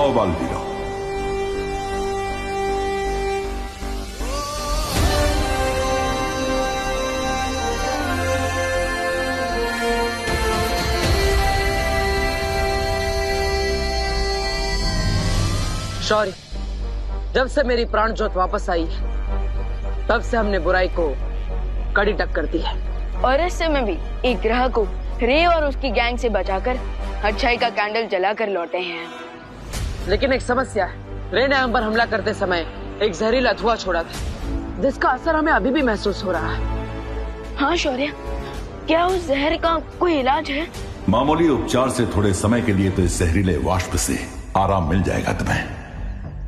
जाओ बालवीरों। शौर्य, जब से मेरी प्राण ज्योत वापस आई है तब से हमने बुराई को कड़ी टक्कर दी है। और इस समय भी एक ग्रह को रे और उसकी गैंग से बचाकर अच्छाई का कैंडल जलाकर लौटे हैं। लेकिन एक समस्या है, रे ने हम पर हमला करते समय एक जहरीला धुआं छोड़ा था जिसका असर हमें अभी भी महसूस हो रहा है। हाँ शौर्य, क्या उस जहर का कोई इलाज है? मामूली उपचार से थोड़े समय के लिए तो इस जहरीले वाष्प से आराम मिल जाएगा तुम्हें,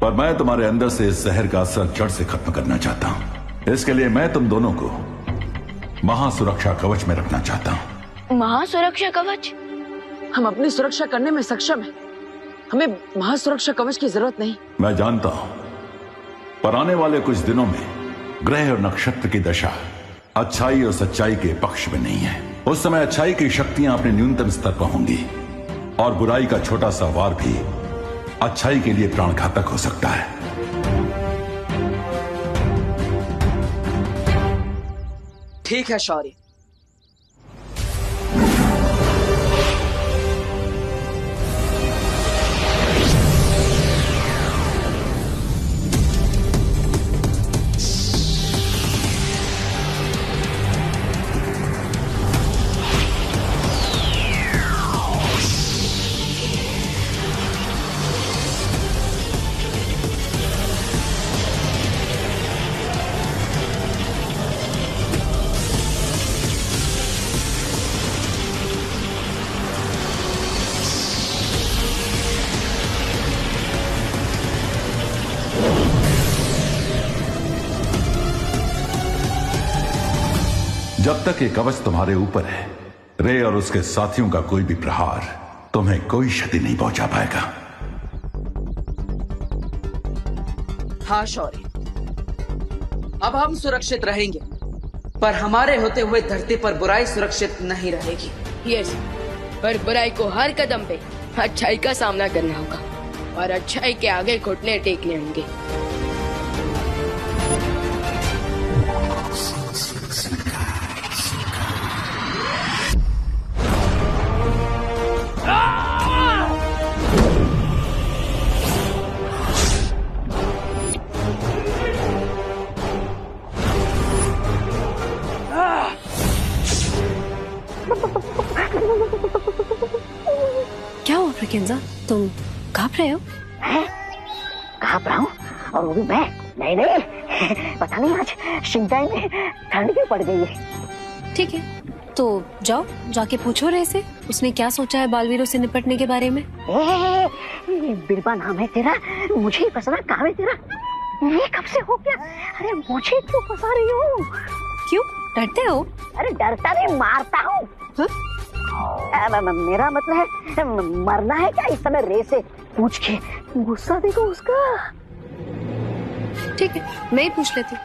पर मैं तुम्हारे अंदर से इस जहर का असर जड़ से खत्म करना चाहता हूँ। इसके लिए मैं तुम दोनों को महासुरक्षा कवच में रखना चाहता हूँ। महासुरक्षा कवच? हम अपनी सुरक्षा करने में सक्षम हैं। हमें महासुरक्षा कवच की जरूरत नहीं। मैं जानता हूँ, पर आने वाले कुछ दिनों में ग्रह और नक्षत्र की दशा अच्छाई और सच्चाई के पक्ष में नहीं है। उस समय अच्छाई की शक्तियां अपने न्यूनतम स्तर पर होंगी और बुराई का छोटा सा वार भी अच्छाई के लिए प्राण घातक हो सकता है। ठीक है शौर्य। जब तक ये कवच तुम्हारे ऊपर है, रे और उसके साथियों का कोई भी प्रहार तुम्हें कोई क्षति नहीं पहुंचा पाएगा। हाँ शौर्य, अब हम सुरक्षित रहेंगे, पर हमारे होते हुए धरती पर बुराई सुरक्षित नहीं रहेगी। यस, पर बुराई को हर कदम पे अच्छाई का सामना करना होगा और अच्छाई के आगे घुटने टेकने होंगे। क्या हुआ प्रकेंजा, तुम कांप रहे हो? कांप रहा हूँ और वो भी मैं? नहीं नहीं, पता नहीं आज शिंजाई में ठंड क्यों पड़ गई है। ठीक है, तो जाओ जाके पूछो रे से, उसने क्या सोचा है बालवीरों से निपटने के बारे में। बिरबा नाम है तेरा, मुझे ही फंसना काम है तेरा। ये कब से हो गया? अरे मुझे क्यों फंसा रही हो? क्यों डरते हो? अरे डरता नहीं, मारता हूँ। मेरा मतलब है मरना है क्या इस समय? रे से पूछ के गुस्सा देखो उसका। ठीक है, मैं ही पूछ लेती हूँ।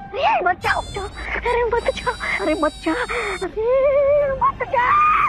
अरे मत जाओ, अरे मत जाओ, अरे मत जाओ, अरे मत जाओ।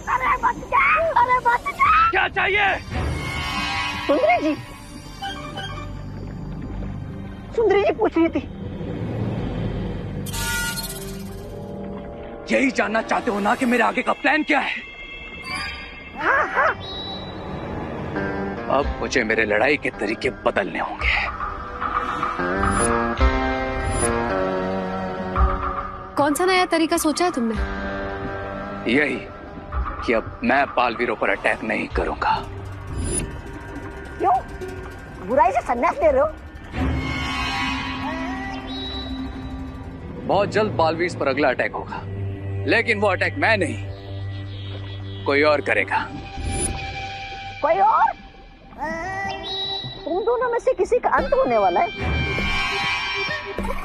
अरे बच जा, अरे बच जा। क्या चाहिए? सुंदरी जी, सुंदरी जी पूछ रही थी। यही जानना चाहते हो ना कि मेरे आगे का प्लान क्या है? हाँ हाँ। अब मुझे मेरे लड़ाई के तरीके बदलने होंगे। कौन सा नया तरीका सोचा है तुमने? यही कि अब मैं बालवीरों पर अटैक नहीं करूंगा। क्यों? बुराई से संन्यास ले रहे हो? बहुत जल्द बालवीर पर अगला अटैक होगा, लेकिन वो अटैक मैं नहीं, कोई और करेगा। कोई और? तुम दोनों में से किसी का अंत होने वाला है।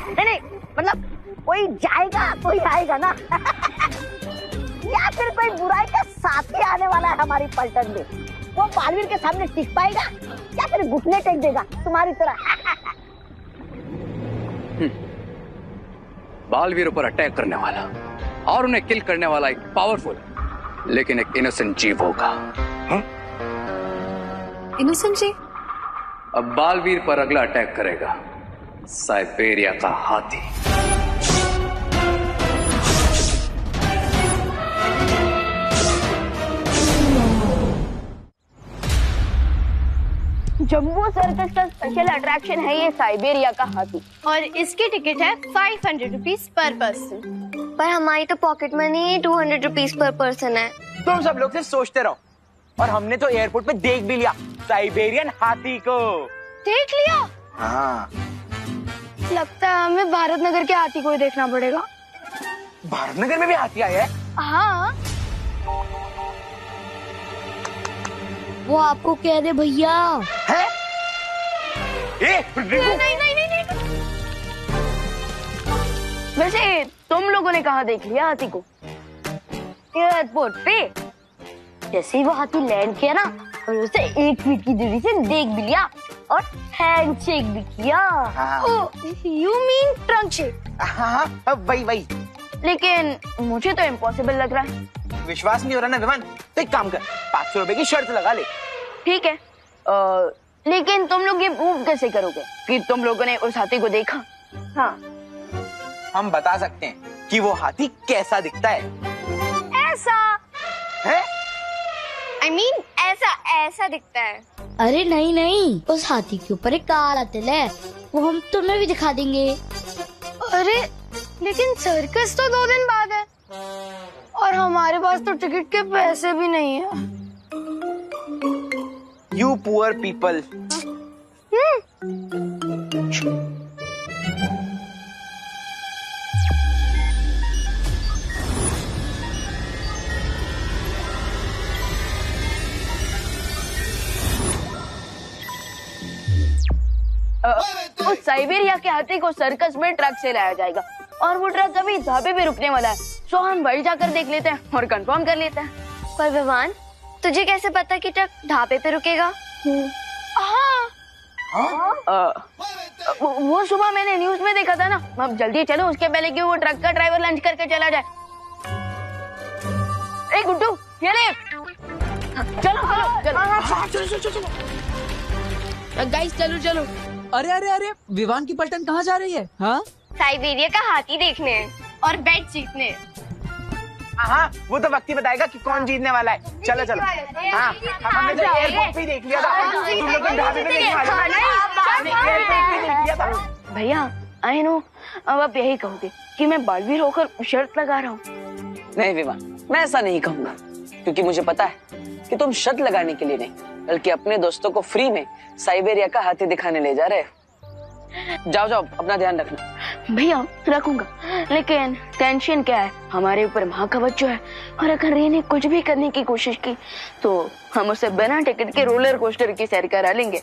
नहीं नहीं, मतलब कोई जाएगा कोई आएगा ना। या फिर कोई बुराई का साथी आने वाला है हमारी पलटन में। वो बालवीर के सामने टिक पाएगा या फिर घुटने टेक देगा तुम्हारी तरह। बालवीरों पर अटैक करने वाला और उन्हें किल करने वाला एक पावरफुल लेकिन एक इनोसेंट जीव होगा। इनोसेंट जी? अब बालवीर पर अगला अटैक करेगा साइबेरिया का हाथी। जम्बो सर्कस का स्पेशल अट्रैक्शन है ये साइबेरिया का हाथी और इसकी टिकट है 500 रुपीज पर पर्सन। पर हमारी तो pocket money 200 rupees per person है। तुम सब लोग सिर्फ सोचते रहो, और हमने तो एयरपोर्ट पे देख भी लिया साइबेरियन हाथी को। देख लिया? हाँ। लगता है हमें भारत नगर के हाथी को ही देखना पड़ेगा। भारत नगर में भी हाथी आया है? हाँ, वो आपको कह दे भैया। है? नहीं नहीं नहीं नहीं। वैसे तुम लोगों ने कहाँ देख लिया हाथी को? एयरपोर्ट पे। जैसे ही वो हाथी लैंड किया ना, हमने उसे 1 फीट की दूरी से देख भी लिया और हैंडशेक भी किया। You mean trunk shake? हाँ, वही वही। लेकिन मुझे तो इम्पॉसिबल लग रहा है। विश्वास नहीं हो रहा ना विमान, तो एक काम कर, 500 रुपए की शर्त लगा ले। ठीक है, लेकिन तुम लोग ये प्रूव कैसे करोगे कि तुम लोगों ने उस हाथी को देखा? हाँ, हम बता सकते हैं कि वो हाथी कैसा दिखता है। ऐसा है? I mean, ऐसा दिखता है। अरे नहीं नहीं, उस हाथी के ऊपर एक काला तिल है, वो हम तुम्हें भी दिखा देंगे। अरे लेकिन सर्कस तो 2 दिन बाद है और हमारे पास तो टिकट के पैसे भी नहीं है। You poor people. उस साइबेरिया के हाथी को सर्कस में ट्रक से लाया जाएगा और वो ट्रक अभी ढाबे पे रुकने वाला है। सो हम वही जाकर देख लेते हैं और कंफर्म कर लेते हैं। पर विमान, तुझे कैसे पता कि ट्रक ढाबे पे रुकेगा? हाँ, वो सुबह मैंने न्यूज में देखा था ना। अब जल्दी चलो, उसके पहले कि वो ट्रक का ड्राइवर लंच करके चला जाए। ए गुड्डू, ये ले। चलो चलो चलो। गाइस चलो चलो। अरे अरे अरे, विवान की पलटन कहाँ जा रही है? हाँ, साइबेरिया का हाथी देखने और बैट जीतने। हाँ, वो तो वक्त ही बताएगा कि कौन जीतने वाला है। चलो चलो। हाँ, हमने तो एयरपोर्ट पे ही देख लिया था। तुम लोग ढाबे पे देखने वाले थे। एयरपोर्ट पे देख लिया था। भैया, आई नो, अब आप यही कहोगे कि मैं बालवीर होकर शर्त लगा रहा हूँ। नहीं विवान, मैं ऐसा नहीं कहूँगा, क्योंकि मुझे पता है कि तुम शर्त लगाने के लिए नहीं, बल्कि अपने दोस्तों को फ्री में साइबेरिया का हाथी दिखाने ले जा रहे हो। जाओ जाओ, अपना ध्यान रखना। भैया रखूंगा, लेकिन टेंशन क्या है, हमारे ऊपर माँ का बच्चा है और अगर रे ने कुछ भी करने की कोशिश की तो हम उसे बिना टिकट के रोलर कोस्टर की सैर करा लेंगे।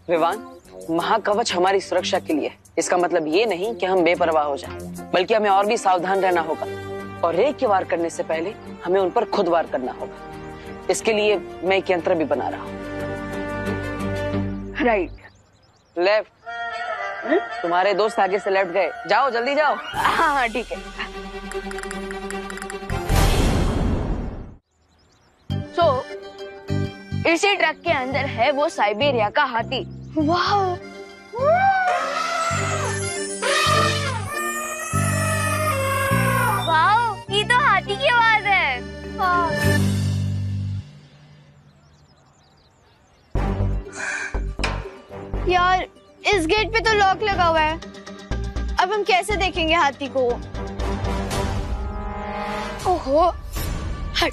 विवान, महाकवच हमारी सुरक्षा के लिए। इसका मतलब ये नहीं कि हम बेपरवाह हो जाएं, बल्कि हमें और भी सावधान रहना होगा। और रे के वार करने से पहले हमें उन पर खुद वार करना होगा। इसके लिए मैं एक यंत्र भी बना रहा हूँ। Right, left. तुम्हारे दोस्त आगे से लेफ्ट गए, जाओ जल्दी जाओ। हाँ ठीक है। इसी ट्रक के अंदर है वो साइबेरिया का हाथी। वाह, वाह, ये तो हाथी की आवाज है। यार इस गेट पे तो लॉक लगा हुआ है, अब हम कैसे देखेंगे हाथी को? ओहो, हट।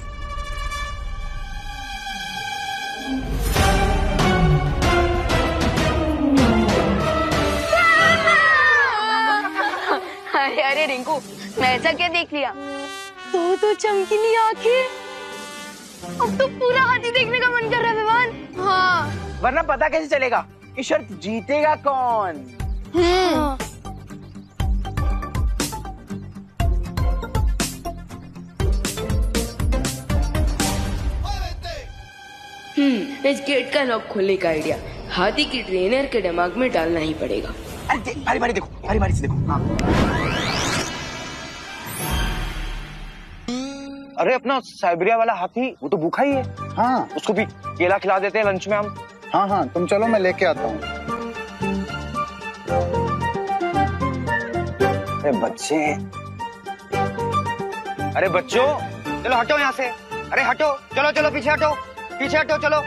अरे अरे रिंकू, मैं ऐसा क्या देख लिया? तो चमकीली आंखें, अब तो पूरा हाथी देखने का मन कर रहा है विवान। हाँ, वरना पता कैसे चलेगा कि शर्त जीतेगा कौन? इस गेट का लॉक खोलने का आइडिया हाथी की ट्रेनर के दिमाग में डालना ही पड़ेगा। अरे बारी बारी देखो, बारी बारी से देखो। हाँ। अरे अपना साइबेरिया वाला हाथी, वो तो भूखा ही है। हाँ, उसको भी केला खिला देते हैं लंच में हम। हाँ हाँ, तुम चलो, मैं लेके आता हूँ। अरे बच्चे, अरे बच्चों, चलो हटो यहाँ से। अरे हटो, चलो चलो पीछे हटो, पीछे हटो। चलो,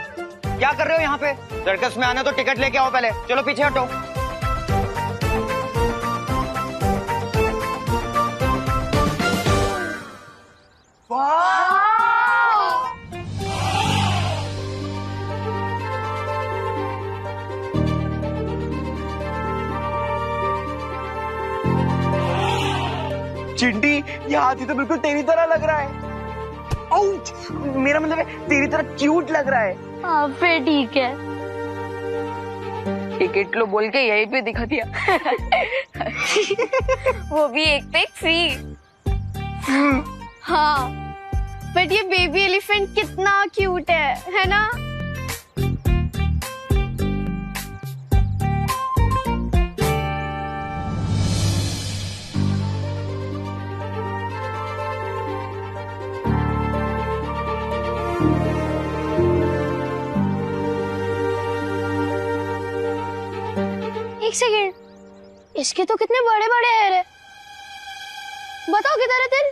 क्या कर रहे हो यहाँ पे? सर्कस में आना तो टिकट लेके आओ पहले। चलो पीछे हटो। चिंटी, ये हाथी तो बिल्कुल तेरी तरह लग रहा है। आउच! मेरा मतलब है तेरी तरह क्यूट लग रहा है। हाँ फिर ठीक है। टिकट लो बोल के यहीं पे दिखा दिया। वो भी एक पे एक फ्री। हाँ, बट ये बेबी एलिफेंट कितना क्यूट है ना? एक सेकेंड, इसके तो कितने बड़े बड़े हेयर है। बताओ किधर है तेरे?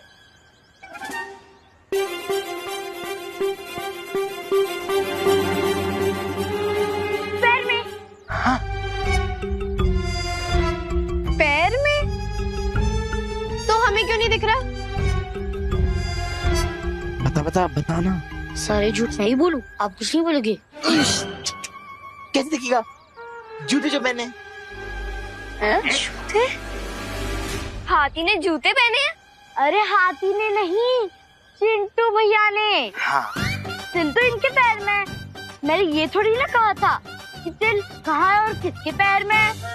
पैर में। हाँ? पैर में? तो हमें क्यों नहीं दिख रहा? बता ना। सारे झूठ नहीं बोलूं, आप कुछ नहीं बोलोगे। कैसे दिखेगा? जूते जो पहने। जूते? हाथी ने जूते पहने हैं? अरे हाथी ने नहीं, चिंटू भैया ने। हाँ। तिल तो इनके पैर में। मैंने ये थोड़ी ना कहा था कि तिल कहाँ है और किसके पैर में है।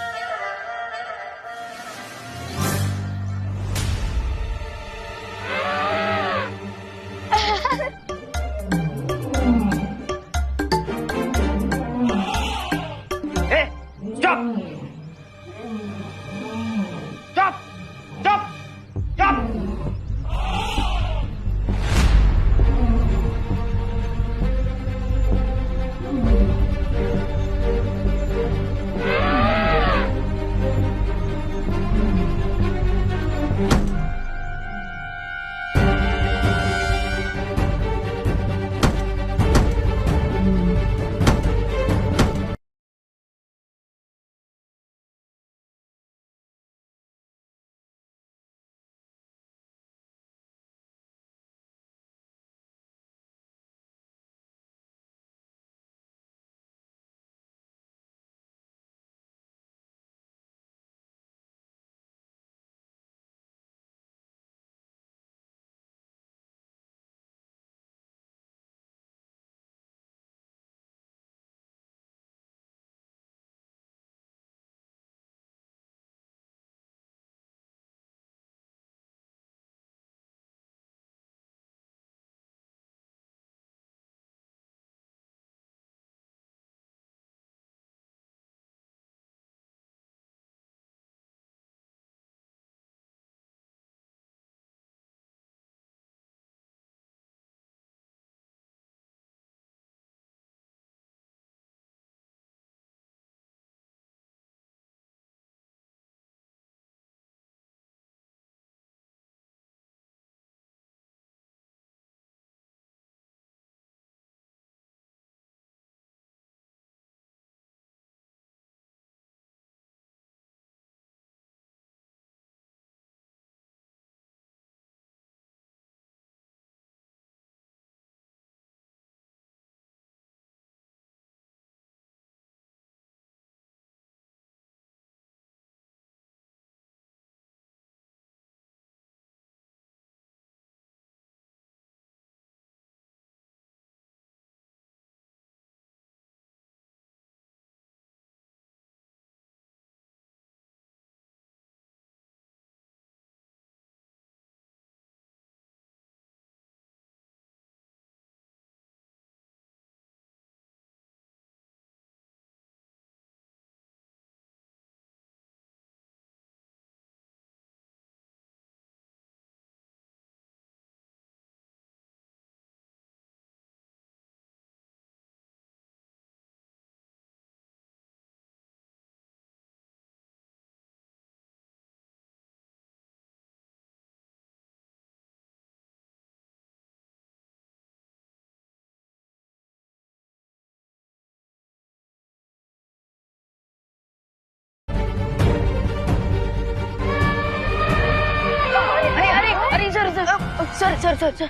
Sir sir sir sir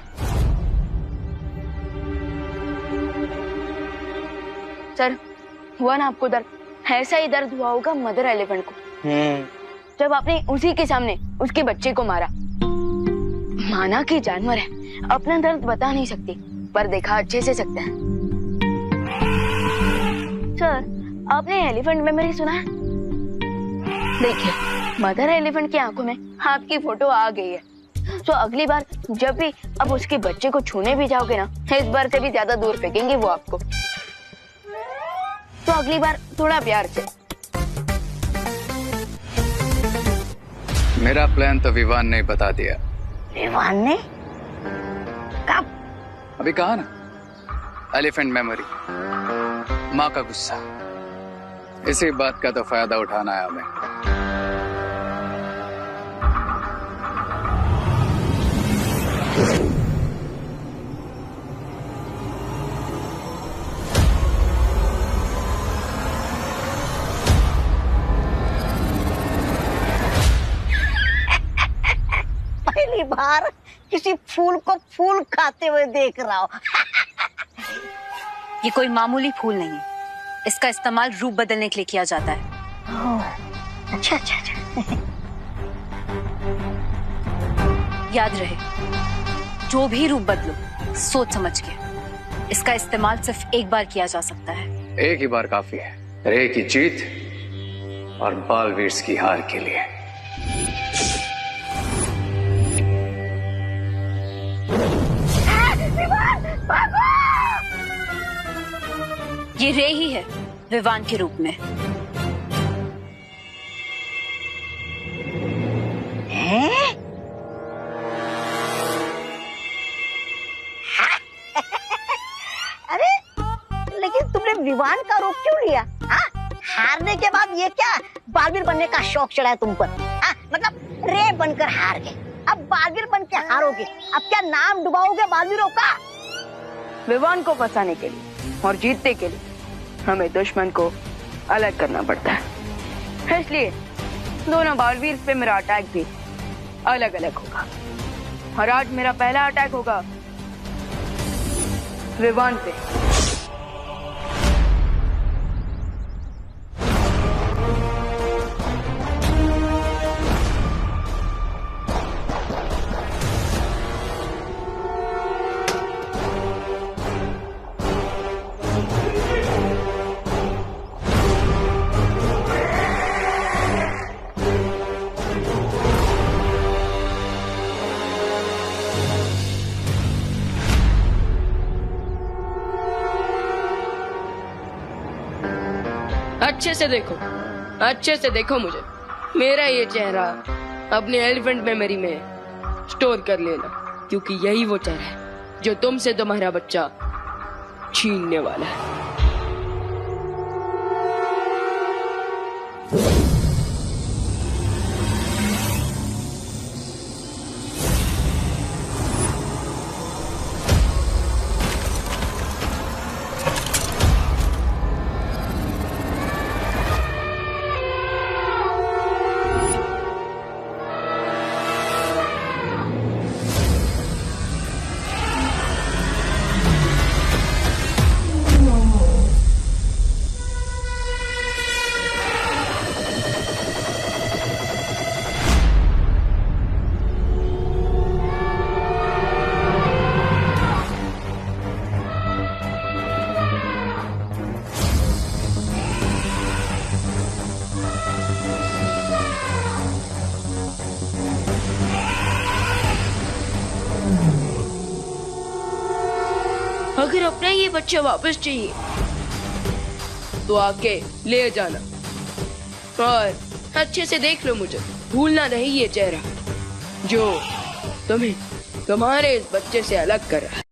sir, हुआ ना आपको दर्द? ऐसा ही दर्द हुआ होगा मदर एलिफेंट को, जब आपने उसी के सामने उसके बच्चे को मारा। माना कि जानवर है, अपना दर्द बता नहीं सकती, पर देखा अच्छे से सकता है। सर, आपने एलिफेंट मेमोरी सुना है? देखिए, मदर एलिफेंट की आंखों में आपकी फोटो आ गई है, तो अगली बार जब भी अब उसके बच्चे को छूने भी जाओगे ना, इस बार से भी ज्यादा दूर फेंकेंगे वो आपको। तो अगली बार थोड़ा प्यार से। मेरा प्लान तो विवान ने बता दिया। विवान ने? कब? अभी कहा ना, एलिफेंट मेमोरी, माँ का गुस्सा, इसी बात का तो फायदा उठाना है हमें। पहली बार किसी फूल को फूल खाते हुए देख रहा हूँ। ये कोई मामूली फूल नहीं है, इसका इस्तेमाल रूप बदलने के लिए किया जाता है। अच्छा अच्छा अच्छा। याद रहे, जो भी रूप बदलो सोच समझ के। इसका इस्तेमाल सिर्फ एक बार किया जा सकता है। एक ही बार काफी है, रे की जीत और बालवीर की हार के लिए। ये रे ही है विवान के रूप में। हैं? अरे लेकिन तुमने विवान का रूप क्यों लिया? हारने के बाद ये क्या बालवीर बनने का शौक चढ़ा है तुम पर? मतलब रे बनकर हार गए, अब बालवीर बन के हारोगे। अब क्या नाम डुबाओगे बालवीरों का? विवान को फंसाने के लिए और जीतने के लिए हमें दुश्मन को अलग करना पड़ता है, इसलिए दोनों बालवीर पे मेरा अटैक भी अलग अलग होगा। और आज मेरा पहला अटैक होगा विवान पे। अच्छे से देखो मुझे। मेरा ये चेहरा अपने एलिफेंट मेमोरी में स्टोर कर लेना, क्योंकि यही वो चेहरा है जो तुमसे तुम्हारा बच्चा छीनने वाला है। अगर अपना ये बच्चा वापस चाहिए तो आके ले जाना, और अच्छे से देख लो मुझे, भूलना नहीं ये चेहरा जो तुम्हें तुम्हारे इस बच्चे से अलग कर रहा है।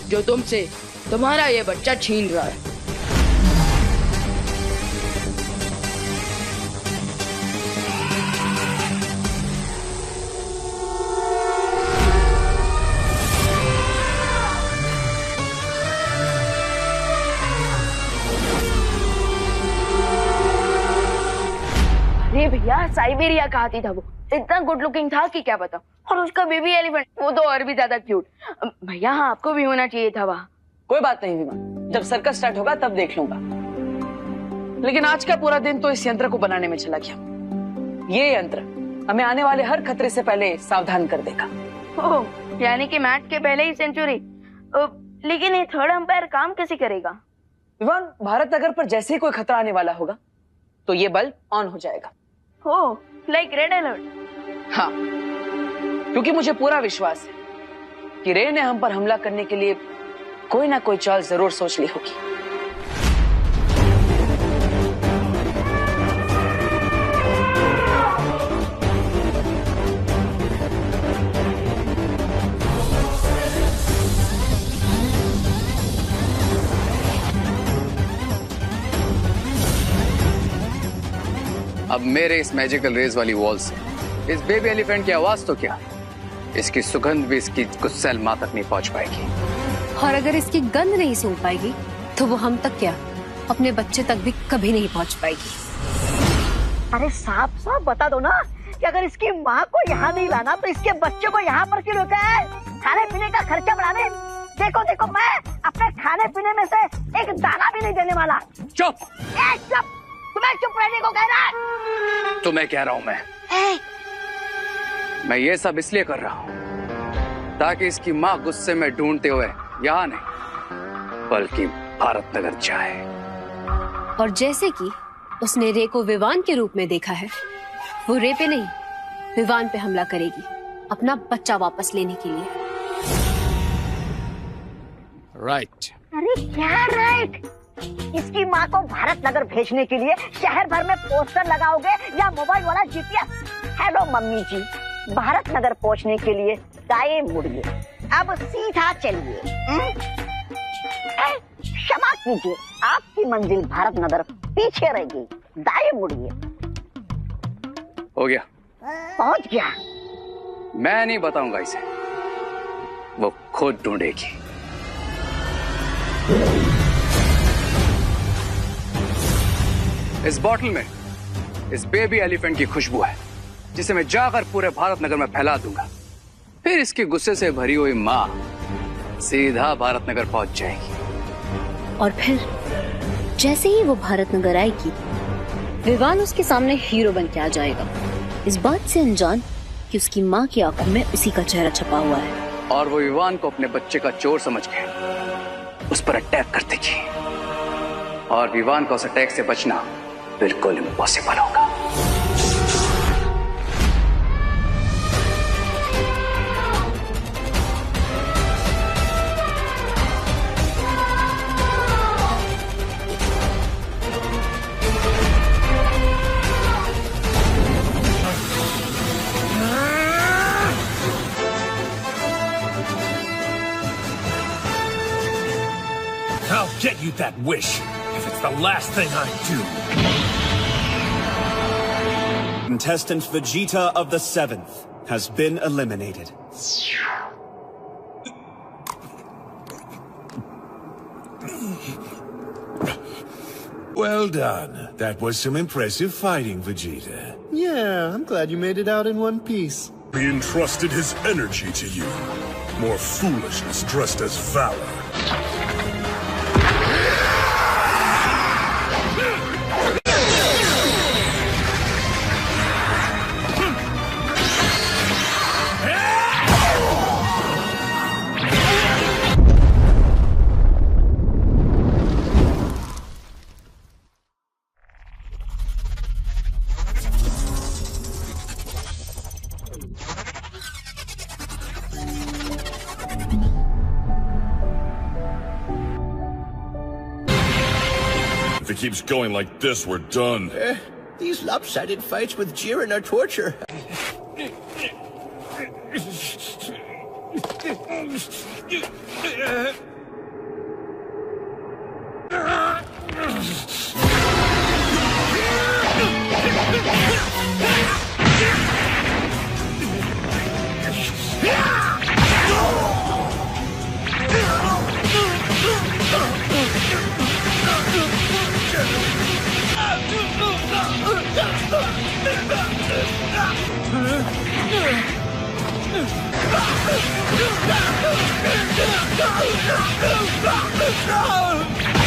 जो तुमसे तुम्हारा ये बच्चा छीन रहा है। अरे भैया, साइबेरिया का हाथी था वो, इतना गुड लुकिंग था कि क्या बताऊं। और उसका बेबी एलिफेंट, वो तो और भी ज्यादा क्यूट। भैया हाँ, आपको भी होना चाहिए था वहाँ। कोई बात नहीं विमान, जब सर्कस स्टार्ट होगा तब देख लूंगा। लेकिन आज का पूरा दिन तो इस यंत्र को बनाने में चला गया। ये यंत्र हमें आने वाले हर खतरे से पहले सावधान कर देगा। ओह, यानी कि मैच के पहले ही सेंचुरी। लेकिन ये थर्ड अंपायर काम कैसे करेगा? विमान, भारत नगर पर जैसे ही कोई खतरा आने वाला होगा तो ये बल्ब ऑन हो जाएगा। ओह, लाइक रेड अलर्ट। हाँ, क्योंकि मुझे पूरा विश्वास है कि रे ने हम पर हमला करने के लिए कोई ना कोई चाल जरूर सोच ली होगी। अब मेरे इस मैजिकल रेज वाली वॉल से इस बेबी एलिफेंट की आवाज तो क्या, इसकी सुगंध भी इसकी गुस्सैल मां तक नहीं पहुंच पाएगी। और अगर इसकी गंध नहीं सूंघ पाएगी तो वो हम तक क्या, अपने बच्चे तक भी कभी नहीं पहुंच पाएगी। अरे साफ साफ बता दो ना कि अगर इसकी माँ को यहाँ नहीं लाना तो इसके बच्चे को यहाँ पर क्यों रोका है? खाने पीने का खर्चा बढ़ाने। देखो देखो, मैं अपने खाने पीने में से एक दाना भी नहीं देने वाला। चुप! चुप! तुम्हें चुप रहने को कह रहा है? तुम्हें कह रहा हूं मैं ये सब इसलिए कर रहा हूं ताकि इसकी माँ गुस्से में ढूंढते हुए यहाँ नहीं बल्कि भारत नगर जाए। और जैसे कि उसने रे को विवान के रूप में देखा है, वो रे पे नहीं विवान पे हमला करेगी अपना बच्चा वापस लेने के लिए। राइट। अरे क्या राइट? इसकी माँ को भारत नगर भेजने के लिए शहर भर में पोस्टर लगाओगे या मोबाइल वाला जीपीएस? हेलो मम्मी जी, भारत नगर पहुँचने के लिए दाएं मुड़िए, अब सीधा चलिए। क्षमा कीजिए, आपकी मंजिल भारत नगर पीछे रहेगी, दाएं मुड़िए। हो गया? पहुँच गया। मैं नहीं बताऊंगा इसे, वो खुद ढूंढेगी। इस बॉटल में इस बेबी एलिफेंट की खुशबू है जिसे मैं जाकर पूरे भारत नगर में फैला दूंगा। फिर इसके गुस्से से भरी हुई माँ सीधा भारत नगर पहुंच जाएगी। और फिर जैसे ही वो भारत नगर आएगी, विवान उसके सामने हीरो बन के आ जाएगा, इस बात से अनजान कि उसकी माँ की आंखों में उसी का चेहरा छपा हुआ है। और वो विवान को अपने बच्चे का चोर समझ के उस पर अटैक कर देगी। और विवान को उस अटैक से बचना बिल्कुल इम्पॉसिबल होगा। I'll get you that wish if it's the last thing I do. Contestant Vegeta of the 7th has been eliminated. Well done. That was some impressive fighting, Vegeta. Yeah, I'm glad you made it out in one piece. He entrusted his energy to you. More foolishness dressed as valor. If it keeps going like this, we're done. These lopsided fights with Jiren are torture. No!